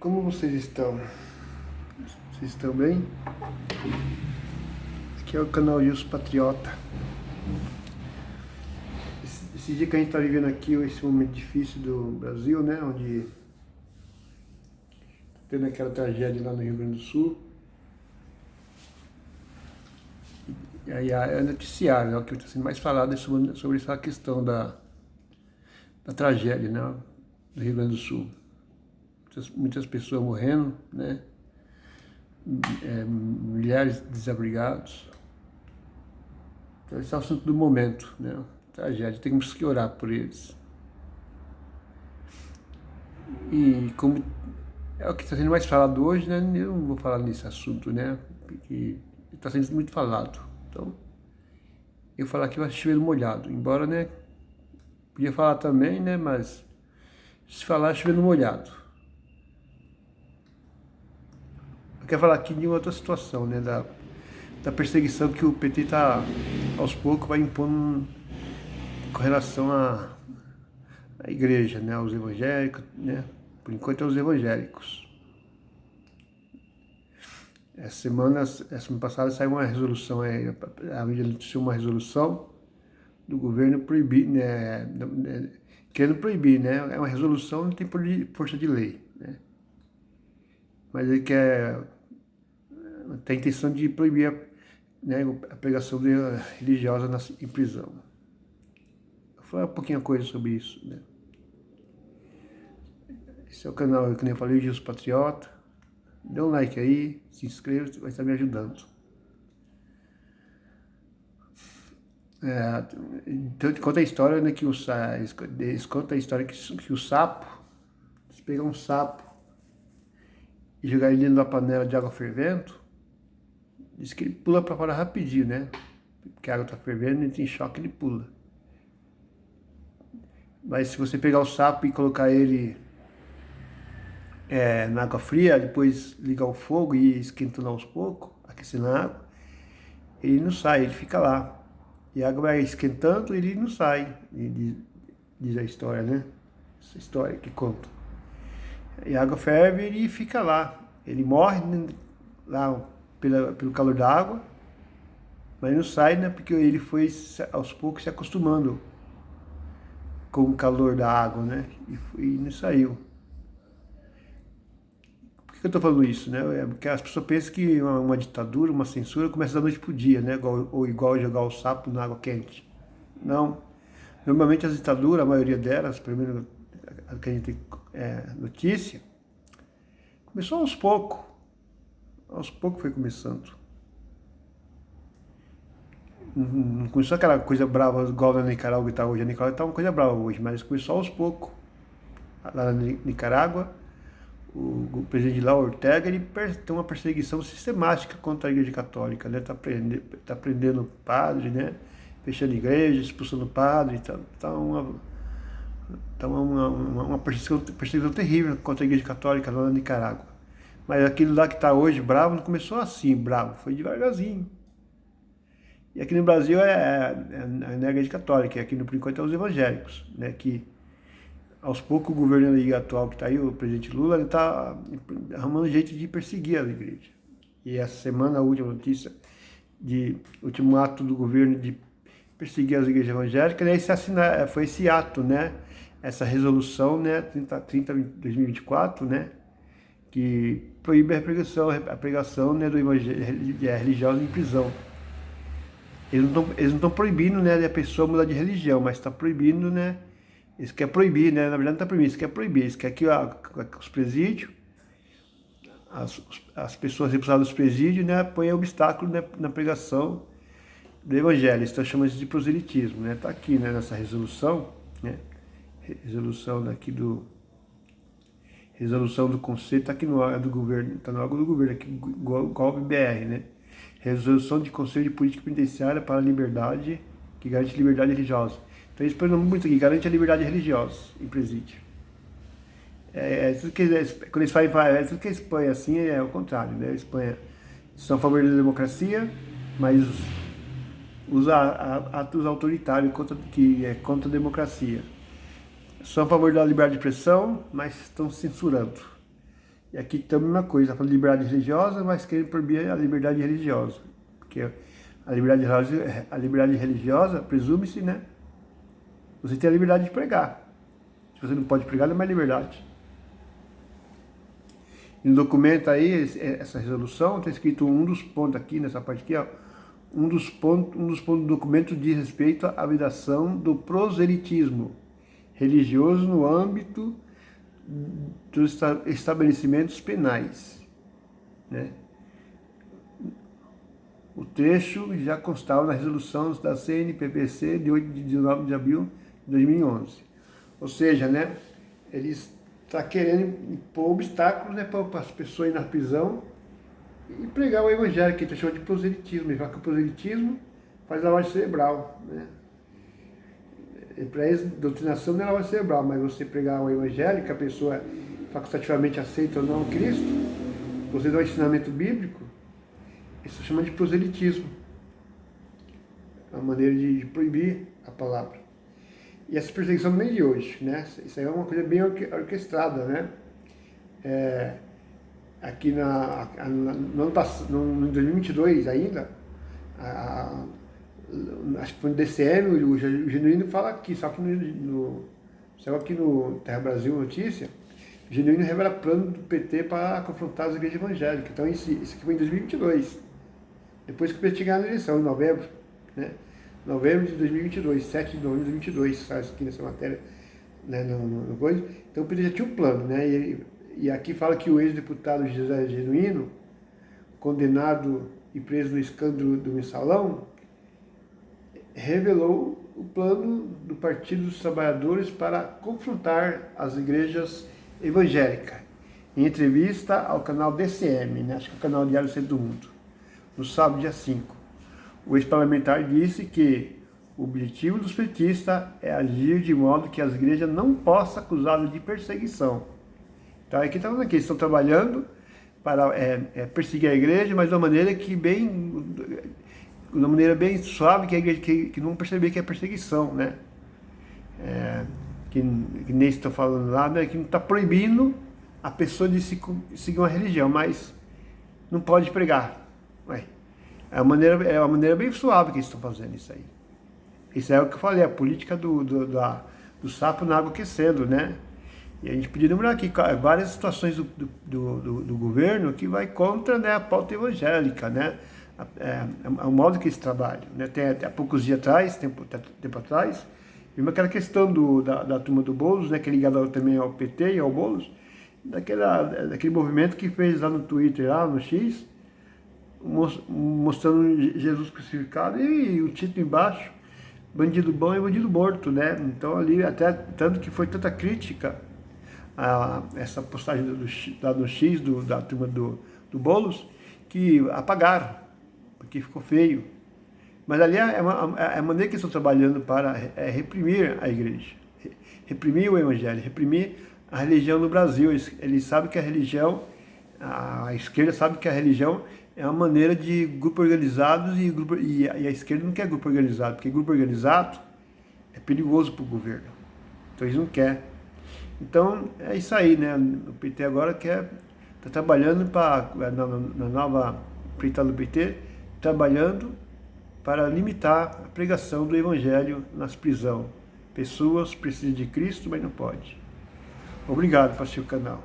Como vocês estão? Vocês estão bem? Aqui é o canal Gilson Patriota. Esse dia que a gente está vivendo aqui, esse momento difícil do Brasil, né? Onde tá tendo aquela tragédia lá no Rio Grande do Sul. E aí é noticiário, né? O que está sendo mais falado é sobre essa questão da tragédia, né? Do Rio Grande do Sul. Muitas pessoas morrendo, né? Milhares de desabrigados. Então esse é o assunto do momento, né? Tragédia, temos que orar por eles. E como é o que está sendo mais falado hoje, né? Eu não vou falar nesse assunto, né? Porque está sendo muito falado. Então, eu falar aqui vai chover molhado, embora, né? Podia falar também, né? Mas se falar chover molhado. Eu quero falar aqui de outra situação, né? Da perseguição que o PT está, aos poucos, vai impondo com relação à igreja, né? Aos evangélicos, né? Por enquanto, aos evangélicos. Essa semana passada saiu uma resolução, a mídia noticiou uma resolução do governo proibir, né? Querendo proibir, né? É uma resolução, não tem força de lei, né? Mas ele tem a intenção de proibir a pregação religiosa em prisão. Vou falar um pouquinho coisa sobre isso, né? Esse é o canal, que nem eu falei, Gilson Patriota. Dê um like aí, se inscreva, vai estar me ajudando. Então, conta a história, né, que eles contam a história que o sapo, se pegar um sapo e jogar ele dentro da panela de água fervendo, diz que ele pula para fora rapidinho, né? Porque a água está fervendo, ele tem choque, ele pula. Mas se você pegar o sapo e colocar ele na água fria, depois ligar o fogo e ir esquentando aos poucos, aquecendo a água, ele não sai, ele fica lá. E a água vai esquentando e ele não sai, diz a história, né? Essa história que conta. E a água ferve e ele fica lá. Ele morre, né, lá pelo calor da água, mas não sai, né? Porque ele foi aos poucos se acostumando com o calor da água, né? E não saiu. Por que eu estou falando isso, né? Porque as pessoas pensam que uma ditadura, uma censura começa da noite pro dia, né? Ou igual jogar o sapo na água quente. Não. Normalmente as ditaduras, a maioria delas, pelo menos a que a gente tem notícia, começou aos poucos. Aos poucos foi começando. Não começou aquela coisa brava igual na Nicarágua que está hoje. A Nicarágua está uma coisa brava hoje, mas começou aos poucos. Lá na Nicarágua, o presidente lá, Ortega, ele tem uma perseguição sistemática contra a Igreja Católica, né? Tá prendendo padre, né? Fechando igreja, expulsando padre, tá uma perseguição terrível contra a Igreja Católica lá na Nicarágua. Mas aquele lá que está hoje bravo não começou assim, bravo, foi devagarzinho. E aqui no Brasil não é a Igreja Católica, aqui no por enquanto é os evangélicos, né? Que aos poucos o governo atual que está aí, o presidente Lula, ele está arrumando jeito de perseguir a igreja. E essa semana, a última notícia, último ato do governo de perseguir as igrejas evangélicas, né, foi esse ato, né? Essa resolução, né, 30 de 2024, né? Que proíbe a pregação, né, do evangelho religiosa em prisão. Eles não estão proibindo, né, a pessoa mudar de religião, mas está proibindo, né? Eles querem proibir, né? Na verdade não está proibindo, eles querem proibir. Eles querem que os presídios, as pessoas responsáveis dos presídios, né, ponham obstáculo, né, na pregação do evangelho. Eles estão chamando isso de proselitismo, né? Está aqui, né, nessa resolução, né? Resolução do conselho, está aqui no órgão do governo, está no órgão do governo, aqui, GOB-BR, né? Resolução de Conselho de Política Penitenciária para a Liberdade, que garante liberdade religiosa. Então eles põem muito aqui, garante a liberdade religiosa em presídio. Quando eles falam, tudo que eles põem assim é o contrário, né? Eles são a favor da democracia, mas usam atos autoritários que é contra a democracia. São a favor da liberdade de expressão, mas estão censurando. E aqui também uma coisa, falando de liberdade religiosa, mas querem proibir a liberdade religiosa. Porque a liberdade religiosa presume-se, né? Você tem a liberdade de pregar. Se você não pode pregar, não é mais liberdade. E no documento aí, essa resolução, está escrito um dos pontos aqui, nessa parte aqui, ó, um dos pontos do documento diz respeito à vedação do proselitismo religioso no âmbito dos estabelecimentos penais, né? O trecho já constava na resolução da CNPPC de 19 de abril de 2011. Ou seja, né, eles estão querendo impor obstáculos, né, para as pessoas irem na prisão e pregar o evangelho, que a gente chama de proselitismo. Eles falam que o proselitismo faz lavagem cerebral, né? Para eles, doutrinação não é lavagem cerebral, mas você pregar o evangelho, que a pessoa facultativamente aceita ou não Cristo, você dá um ensinamento bíblico, isso chama de proselitismo. É uma maneira de proibir a palavra. E essa perseguição não é de hoje, né? Isso aí é uma coisa bem orquestrada, né? Aqui no ano passado, em 2022 ainda, acho que foi no DCM, o Genuíno fala aqui, só que no Terra Brasil Notícia, o Genuíno revela plano do PT para confrontar as igrejas evangélicas. Então isso aqui foi em 2022, depois que o PT ganhou na eleição, em novembro, né? Novembro de 2022, 7 de novembro de 2022, sai aqui nessa matéria, né, no coisa. Então o PT já tinha um plano, né? E aqui fala que o ex-deputado José Genuíno, condenado e preso no escândalo do Mensalão, revelou o plano do Partido dos Trabalhadores para confrontar as igrejas evangélicas, em entrevista ao canal DCM, né? Acho que é o canal Diário Centro do Mundo, no sábado, dia 5. O ex-parlamentar disse que o objetivo dos petistas é agir de modo que as igrejas não possam acusá-los de perseguição. Então aqui está falando que eles estão trabalhando para perseguir a igreja, mas de uma maneira bem suave, que a igreja que não perceber que é perseguição, né? Que nem estou falando lá, né? Que não está proibindo a pessoa de seguir uma religião, mas não pode pregar. Ué, é uma maneira bem suave que eles estão fazendo isso aí. Isso é o que eu falei, a política do sapo na água aquecendo, né? E a gente podia lembrar aqui várias situações do governo que vai contra, né, a pauta evangélica, né? É o modo que eles trabalham, né? Há poucos dias atrás, tempo atrás, vimos aquela questão da turma do Boulos, né, que é ligada também ao PT e ao Boulos, daquele movimento que fez lá no Twitter, lá no X, mostrando Jesus crucificado e o título embaixo, bandido bom e bandido morto, né? Então ali, até tanto que foi tanta crítica a essa postagem lá no X da turma do Boulos, que apagaram, porque ficou feio. Mas ali é a maneira que eles estão trabalhando para reprimir a igreja, reprimir o evangelho, reprimir a religião no Brasil. Eles sabem que a religião, a esquerda sabe que a religião é uma maneira de grupos organizados e a esquerda não quer grupo organizado, porque grupo organizado é perigoso para o governo. Então eles não querem. Então é isso aí, né? O PT agora está trabalhando na nova empreitada do PT, trabalhando para limitar a pregação do evangelho nas prisões. Pessoas precisam de Cristo, mas não pode. Obrigado por assistir o canal.